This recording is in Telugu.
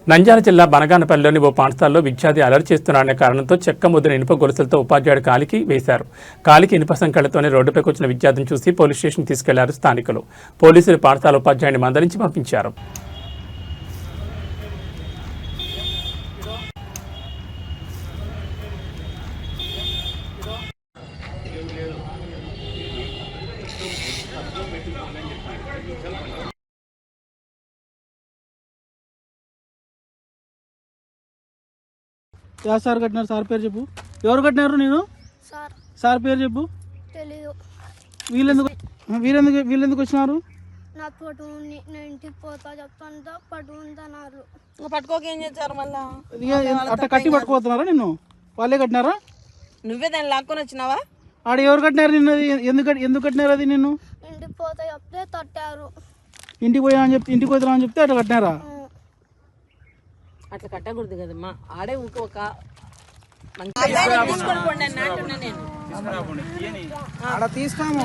నంద్యాల జిల్లా బనగానపల్లిలోని ఓ పాఠశాలలో విద్యార్థి అలరి చేస్తున్నారనే కారణంతో చెక్క ముద్దిన ఇనుప గొలుసులతో ఉపాధ్యాయుడు కాలికి వేశారు. కాలికి ఇనుప సంకెళ్లతోనే రోడ్డుపైకి వచ్చిన విద్యార్థిని చూసి పోలీస్ స్టేషన్కి తీసుకెళ్లారు స్థానికులు. పోలీసులు పాఠశాల ఉపాధ్యాయుడిని మందలించి పంపించారు. యా సార్ కట్టినారు? సార్ పేరు చెప్పు. ఎవరు కట్టినారు? నేను సార్ పేరు చెప్పు. వీళ్ళెందుకు వచ్చినారు? నా పట్టు ఇంటికి పోతా చెప్తా పట్టు ఉందన్నారు. పట్టుకోక ఏం చేశారు? మళ్ళా అట్ట కట్టి పట్టుకోతున్నారా? నిన్ను వాళ్ళే కట్టినారా? నువ్వే దాన్ని లాక్కొని వచ్చినావా? ఆడ ఎవరు కట్టినారు నిన్ను? ఎందుకు కట్టినారు అది? నిన్ను ఇంటికి పోతా చెప్తే తట్టారు. ఇంటికి పోయినా అని చెప్తే అట్లా కట్టినారా? అట్లా కట్టకూడదు కదమ్మా. ఆడే ఊకోక తీసుకొని పోండి అని అంటున్నా నేను. తీసుకోము.